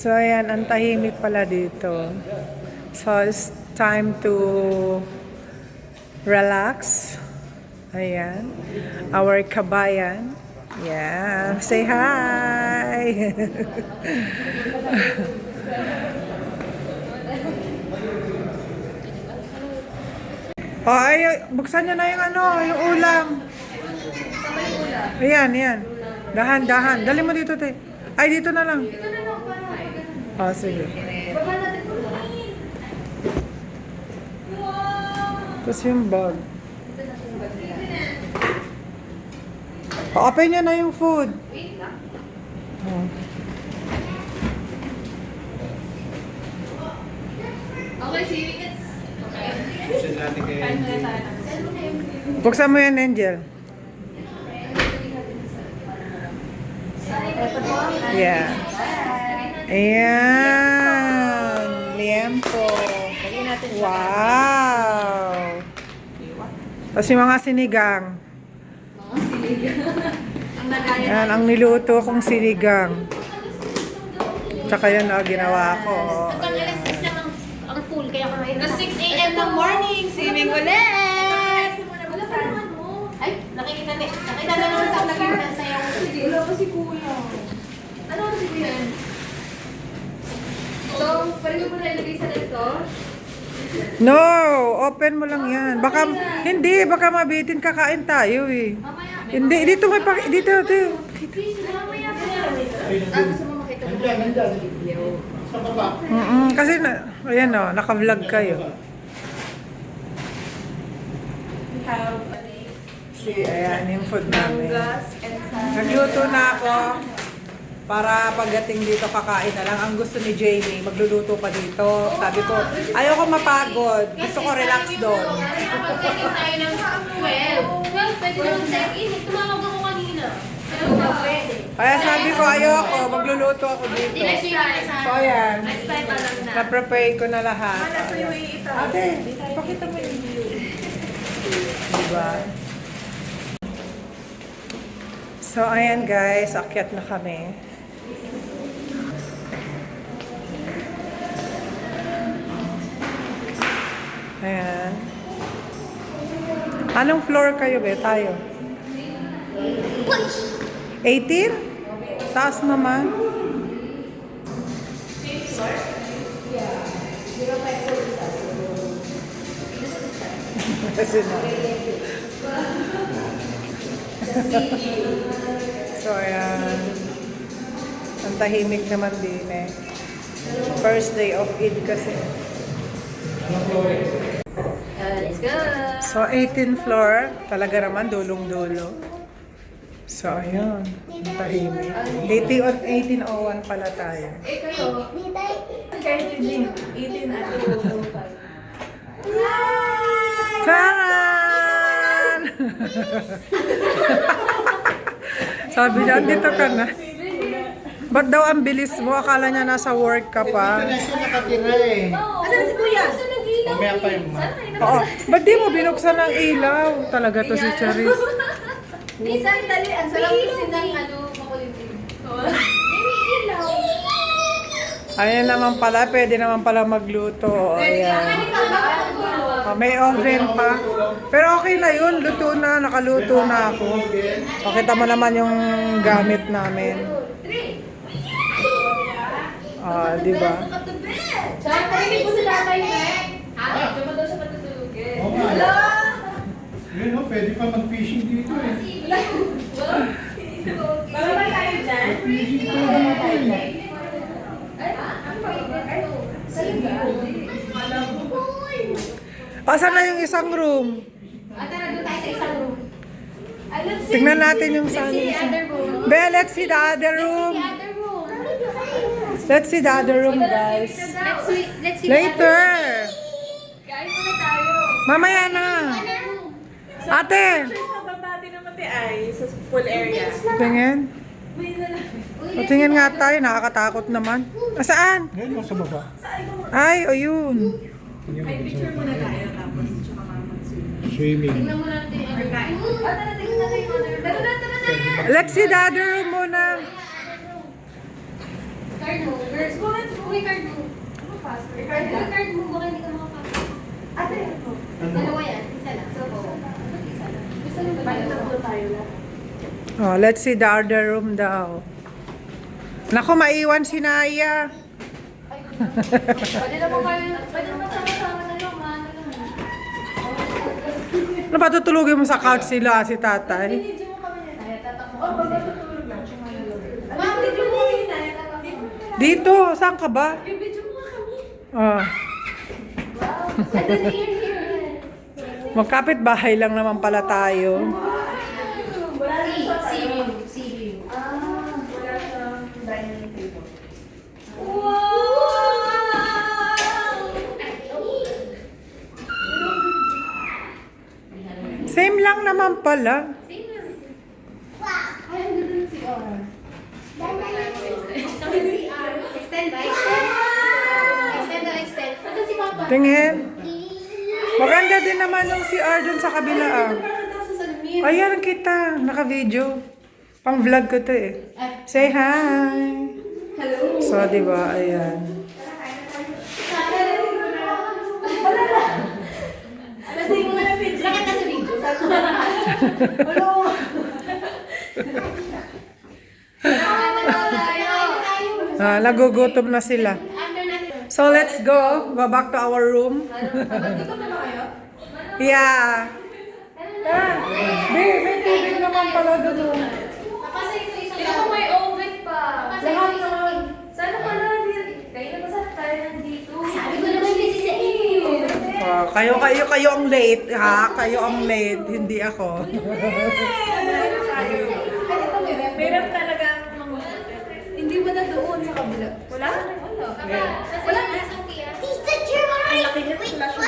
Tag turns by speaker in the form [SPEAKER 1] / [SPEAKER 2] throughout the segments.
[SPEAKER 1] So, ayan, ang tahimik pala dito. So, it's time to relax. Ayan. Our kabayan. Yeah. Say hi! Oh, ay, buksan nyo na yung yung ulam. Ayan, ayan. Dahan, dahan. Dali mo dito, te. Ay, dito na lang. Oh, sige. Tapos yung bag. Open nyo na yung food. Oh.
[SPEAKER 2] Okay, see you.
[SPEAKER 1] Buksan mo yan, Angel. Yeah. Ayan. Liempo. Wow. Tapos yung mga sinigang. Yan, ang niluto kong sinigang. Tsaka yan na ginawa ko. Ayan.
[SPEAKER 2] Ang pool, kaya kumain na 6 a.m. ng morning, swimming ulit! Ay, nakikita na naman sa nakikita sa'yo. Wala pa si Kuya. Ano si Kuya? So, pwede mo na ilagay sa dito?
[SPEAKER 1] No, open mo lang yan. Baka, hindi, baka mabitin kakain tayo eh. Hindi, dito may dito, dito.
[SPEAKER 2] Mamaya pa. Gusto mo makita mo yung video?
[SPEAKER 1] Kasi, ayan o, naka-vlog kayo. Ayan, yung food namin. Nagluto na ako. Para pagdating dito kakain na lang. Ang gusto ni Jamie, magluluto pa dito. Sabi ko, ayoko mapagod. Gusto ko relax doon.
[SPEAKER 2] Kapag-check-in tayo ng 12, pwede naman check-in. Tumawag ako kanina. Pero pwede.
[SPEAKER 1] Kaya sabi ko, ayoko, magluluto ako dito. So, ayan.
[SPEAKER 2] Next time pa lang na.
[SPEAKER 1] Na-prepare ko na lahat. Ate, pakita mo yung diba? So, ayan guys, akyat na kami. Ayan. Anong floor kayo, be? Tayo? 18? Taas naman. Kasi na. So, ayan. Ang tahimik naman din eh. First day of Eid kasi.
[SPEAKER 2] Let's go!
[SPEAKER 1] So, 18th floor. Talaga naman, dulong-dulo. So, ayun. Ang tahimik. 1801 pala tayo.
[SPEAKER 2] Kayo? Kahit 18 at 2.
[SPEAKER 1] Charan! Sabi niya, dito ka na. Ba't daw ang bilis mo? Akala niya nasa work ka pa.
[SPEAKER 3] Ito na siya nakatira eh.
[SPEAKER 2] Asan si Kuya? Saan nag-ilaw?
[SPEAKER 3] Mamaya pa yung ma.
[SPEAKER 1] Oo. Ba't di mo binuksan ang ilaw? Talaga to si Charis.
[SPEAKER 2] Isang dali, ang sarap kasi ng makulimlim. May ilaw.
[SPEAKER 1] Ayan naman pala, pwede naman pala magluto. Ayan. Oh, may oven pa. Pero okay na yun, luto na, nakaluto na ako. Pakita mo naman yung gamit namin. Ah, di ba?
[SPEAKER 2] Tsaka narinig mo si Tatay Mek. Diba daw siya matutulugin?
[SPEAKER 3] Oo nga.
[SPEAKER 2] Wala!
[SPEAKER 3] Yun o, pwede pa mag-fishing dito eh.
[SPEAKER 2] Baka ba tayo dyan?
[SPEAKER 3] Fishing pa natin eh.
[SPEAKER 1] Asan na yung isang room?
[SPEAKER 2] Tara, doon tayo sa isang room. Let's see.
[SPEAKER 1] Tingnan natin yung
[SPEAKER 2] Let's
[SPEAKER 1] sa
[SPEAKER 2] see the other room.
[SPEAKER 1] Be, let's see the other room.
[SPEAKER 2] The other room.
[SPEAKER 1] Let's see the other room, guys.
[SPEAKER 2] Let's see
[SPEAKER 1] Later.
[SPEAKER 2] Kain muna tayo.
[SPEAKER 1] Mamaya na. Ate,
[SPEAKER 4] Sa pool area.
[SPEAKER 1] tingin. O, tingin nga tayo, nakakatakot naman. Saan?
[SPEAKER 3] Ngayon yung sa baba.
[SPEAKER 1] Ay, o yun.
[SPEAKER 4] Picture muna tayo tapos tsaka mag-swim.
[SPEAKER 3] Swimming.
[SPEAKER 2] Tingnan mo natin yung other guy. Tara, tingnan natin yung other room. Tara,
[SPEAKER 1] Let's see the other room muna.
[SPEAKER 2] Card mo. Girls, uy, card mo.
[SPEAKER 4] Ano passport?
[SPEAKER 2] Uy, card mo. Baka hindi ka makapasok.
[SPEAKER 4] Ate, ano?
[SPEAKER 2] Dalawa yan. Isa lang. So, isa lang. Gusto mo ba
[SPEAKER 4] Bakit
[SPEAKER 2] dalawa?
[SPEAKER 4] tatlo tayo lang?
[SPEAKER 1] Oh, let's see the other room daw. Naku, maiwan si Naya.
[SPEAKER 2] Pwede naman sama-sama na lang, ma.
[SPEAKER 1] Ano ba tutulugin mo sa couch sila, si tatay?
[SPEAKER 2] Binidyo mo kami na tayo. Tatak mo.
[SPEAKER 4] Oh, magtutulog lang.
[SPEAKER 2] Ma'am, video mo kami na. Tatak mo.
[SPEAKER 1] Dito, saan ka ba?
[SPEAKER 2] Bibidyo mo nga kami.
[SPEAKER 1] Oh,
[SPEAKER 2] Wow. And then here.
[SPEAKER 1] magkapit bahay lang naman pala tayo.
[SPEAKER 4] Wala na siya.
[SPEAKER 2] See you.
[SPEAKER 4] Wala siyang dining table.
[SPEAKER 1] Same lang naman pala.
[SPEAKER 2] Ay, ang ganda ng CR. Extend ba? Extend o extend? Ito si Papa.
[SPEAKER 1] Tingin. Maganda din naman yung CR dun sa kabila ah. Ayan kita, naka-video. Pang vlog ko to eh. Say hi.
[SPEAKER 2] Hello.
[SPEAKER 1] So, di ba, ayan.
[SPEAKER 2] Bakit nasa video?
[SPEAKER 1] Nagugutom na sila. So, let's go. Go back to our room. Yeah. May TV naman pala doon.
[SPEAKER 2] Tingnan mo may oven pa.
[SPEAKER 4] Lahat naman. Sana pala din. Kayo na masarap tayo nandito.
[SPEAKER 2] Sabi ko naman kasi sa iyo.
[SPEAKER 1] Kayo ang late, ha? Kayo ang late, hindi ako.
[SPEAKER 4] Meron talaga ang mga hindi ba na doon sa kabila? Wala?
[SPEAKER 2] Wala na sa Pia.
[SPEAKER 4] Ang laki niya sa flash mo.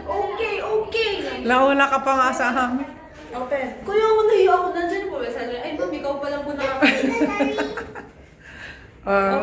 [SPEAKER 4] Okay.
[SPEAKER 1] Nauna ka pa nga sa amin.
[SPEAKER 4] Open. Kuya, ako nahiyo ako. Nandiyan po ba? Sabi, ay, ma'am, ikaw pa lang po nakakalis.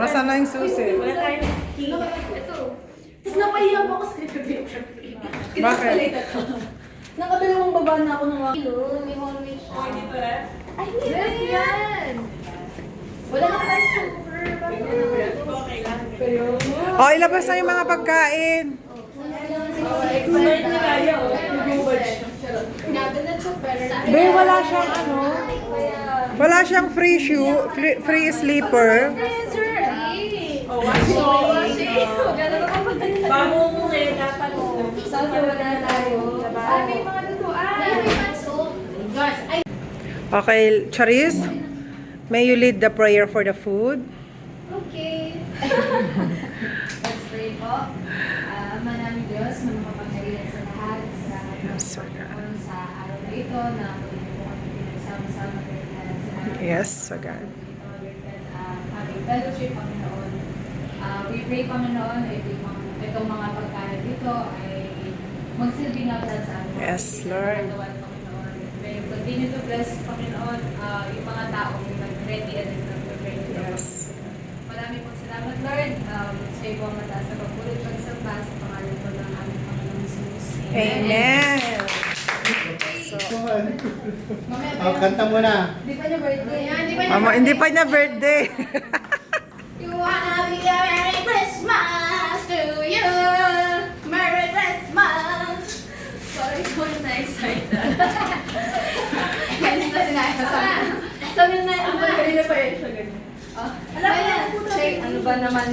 [SPEAKER 1] Nasaan na yung susi?
[SPEAKER 4] Wala tayong key. Ito. Tapos napahiya po ako sa picture.
[SPEAKER 1] Bakit?
[SPEAKER 4] Nakadalawang baba na ako ng mga...
[SPEAKER 2] May hallway siya.
[SPEAKER 4] dito eh.
[SPEAKER 2] Ay, yes, yan. Wala na tayo super.
[SPEAKER 1] Oh, ilabas na yung mga pagkain.
[SPEAKER 4] Excited na tayo.
[SPEAKER 2] Cabinet siya, pero...
[SPEAKER 1] Be, wala siyang ano. Wala siyang free shoe, free sleeper.
[SPEAKER 4] Oh, washing. Gano'n ako pagdating. Bago mo eh, dapat mo. Saan wala tayo?
[SPEAKER 2] Ay, may mga lutuan. Ay, may panso. Gosh, ay.
[SPEAKER 1] Okay, Charis, may you lead the prayer for the food?
[SPEAKER 2] Okay. Let's pray po. Ama namin Diyos, na makapangyarihan sa lahat, sa Panginoon sa araw na ito, na muli po kami pinagsama-sama kayo lahat sa araw.
[SPEAKER 1] Yes, so God.
[SPEAKER 2] Aming fellowship, Panginoon. We pray, Panginoon, itong mga pagkain dito ay magsilbing lahat sa amin.
[SPEAKER 1] Yes, Lord.
[SPEAKER 2] Panginoon. May you continue to bless, Panginoon, yung mga tao yung nag-ready at nag-pray.
[SPEAKER 1] Yes.
[SPEAKER 2] Maraming pong salamat, Lord. Sa iyo po ang mataas na pagpulot pagsamba sa pangalan po ng aming Panginoon Jesus.
[SPEAKER 1] Amen.
[SPEAKER 3] Kanta mo na.
[SPEAKER 2] Di pa niya birthday.
[SPEAKER 1] Mama, hindi pa niya birthday.
[SPEAKER 2] You wanna be a Merry Christmas to you. Merry Christmas. Sorry, ko na-excited. Ganyan na sinayasama.
[SPEAKER 4] Sabi na, ang kanina pa eh. Siya ganyan.
[SPEAKER 2] Ano ba naman?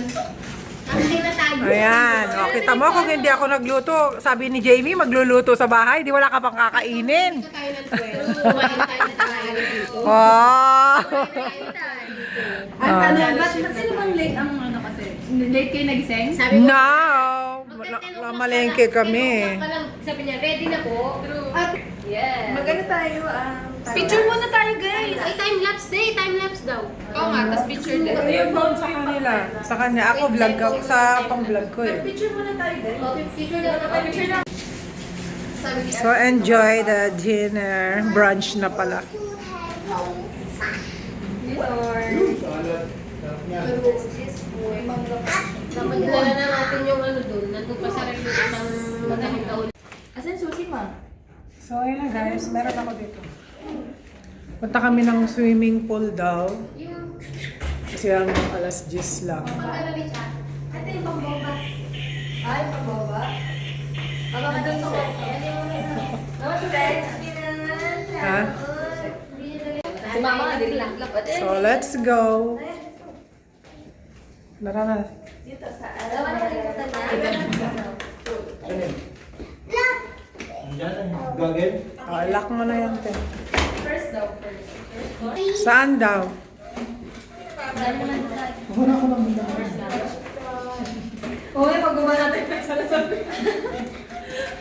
[SPEAKER 2] Na tayo.
[SPEAKER 1] Ayan. O, kita mo kung hindi ako nagluto. Sabi ni Jamie, magluluto sa bahay. Di wala ka pang kakainin.
[SPEAKER 2] Tayo ng 12. Kumain tayo na tayo dito.
[SPEAKER 1] Wow.
[SPEAKER 4] Ba't sino bang late ang ano kasi?
[SPEAKER 2] Late kayo nagising? Sabi ko,
[SPEAKER 1] No. Namalengke kami.
[SPEAKER 2] sabi niya, ready na po. At, yes.
[SPEAKER 4] Magano tayo
[SPEAKER 2] Picture muna tayo, guys. Ay, time-lapse day. Time-lapse daw. Oo nga, tapos picture din.
[SPEAKER 4] yung phone
[SPEAKER 1] Sa kanila. Sa kanya. Ako vlog ako. Sa pang-vlog ko eh.
[SPEAKER 4] Picture muna tayo guys.
[SPEAKER 2] Picture lang. Picture lang. Sabi niya,
[SPEAKER 1] So enjoy the dinner. Brunch na pala.
[SPEAKER 2] Namadala na natin yung ano doon. Nandun pa sa review ng madaming taon.
[SPEAKER 4] Asan susi ma?
[SPEAKER 1] So ayun na guys. Meron ako dito. Punta kami ng swimming pool daw. Kasi ang alas 10 lang.
[SPEAKER 4] Ate, yung pangboba. Ay, pangboba? Baka ka doon sa kote. Ano yung no stress.
[SPEAKER 1] Ha?
[SPEAKER 4] Si mama nga, dili lang.
[SPEAKER 1] So, let's go. Tara na.
[SPEAKER 4] Dito sa alam mo nakalimutan na.
[SPEAKER 3] Andiyan ang gagawin.
[SPEAKER 1] Oh, lock mo na yan, te.
[SPEAKER 4] First daw, first.
[SPEAKER 1] Saan daw?
[SPEAKER 4] Dahil naman tayo.
[SPEAKER 3] Wala ko lang.
[SPEAKER 4] Uy, pag-gumawa natin yung salasabi.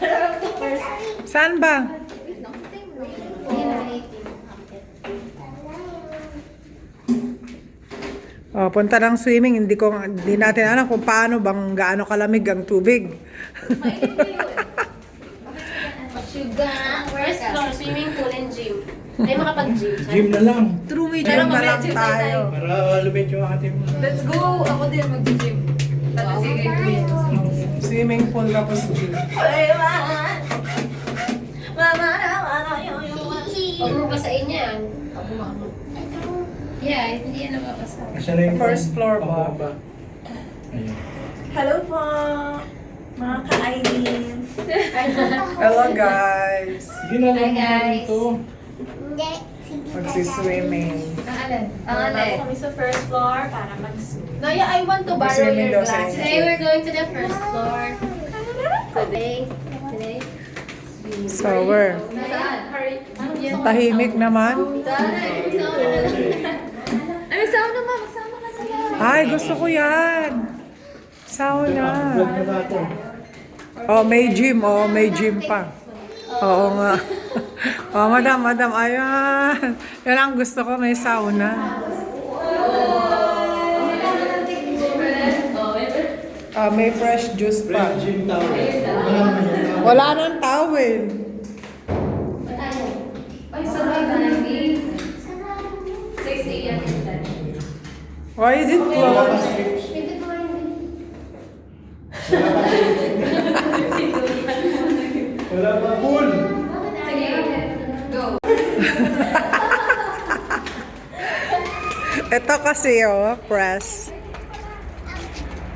[SPEAKER 4] Alam ko first.
[SPEAKER 1] Saan ba? Oh, punta ng swimming. Hindi natin alam kung paano bang gaano kalamig ang tubig.
[SPEAKER 4] Mainit na yun.
[SPEAKER 2] Sugar. First floor, swimming pool and gym. Ay, makapag-gym.
[SPEAKER 3] Gym na lang.
[SPEAKER 4] True, may
[SPEAKER 1] Gym na lang tayo.
[SPEAKER 3] Para lumit yung ating
[SPEAKER 4] Let's go! Ako din mag-gym. Tapos sige,
[SPEAKER 1] Swimming pool tapos gym.
[SPEAKER 2] Huwag mo basain yan. Yeah, hindi yan nababasa.
[SPEAKER 3] Asa na yung
[SPEAKER 1] First floor ba?
[SPEAKER 3] Ayun.
[SPEAKER 4] Hello po! Mga ka-Aileen.
[SPEAKER 1] Hello guys.
[SPEAKER 3] Sige na lang.
[SPEAKER 2] Hi, guys.
[SPEAKER 3] Ito.
[SPEAKER 1] Magsiswimming.
[SPEAKER 4] Pangalan. Kami sa first floor para mag-swim. Naya, I want to borrow
[SPEAKER 1] Swimming
[SPEAKER 4] your
[SPEAKER 1] daw sa
[SPEAKER 4] glasses.
[SPEAKER 2] Today we're going to the first floor. Today.
[SPEAKER 1] So, we're
[SPEAKER 4] Saan? Hurry.
[SPEAKER 1] tahimik naman.
[SPEAKER 4] Saan? Ay, magsama naman. Magsama ka na lang.
[SPEAKER 1] Ay, gusto ko yan. Sauna.
[SPEAKER 3] Vlog na natin.
[SPEAKER 1] Oh, may gym. Oh, may gym pa. Oo nga. Oh, madam. Ayan. Yan ang gusto ko. May sauna. May fresh juice pa.
[SPEAKER 3] Friend, gym towel. Wala naman yung towel.
[SPEAKER 1] Wala nang towel.
[SPEAKER 4] Ay, sabay ka na, please. 6 a.m.
[SPEAKER 1] Why is it closed?
[SPEAKER 3] Wala pa pool.
[SPEAKER 4] Sige, go.
[SPEAKER 1] Ito kasi, oh, press.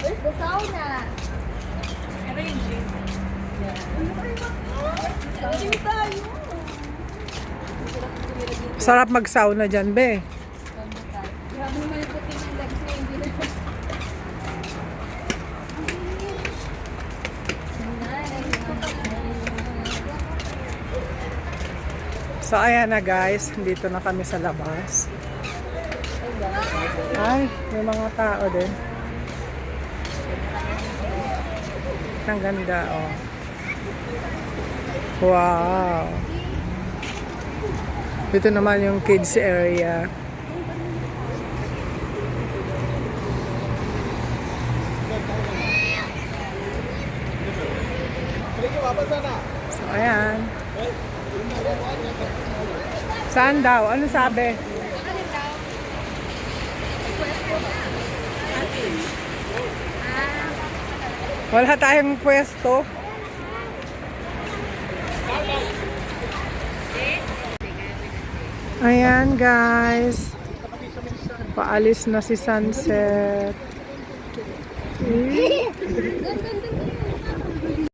[SPEAKER 4] Where's the sauna?
[SPEAKER 1] Sarap mag-sauna dyan, be.
[SPEAKER 4] Grabe naman yung puti ng legs na hindi na.
[SPEAKER 1] So, ayan na guys. Dito na kami sa labas. Ay, may mga tao din. Ang ganda, oh. Wow. Dito naman yung kids area. So, ayan. Saan daw? Ano sabi? Wala tayong pwesto. Ayan guys. Paalis na si Sunset. See?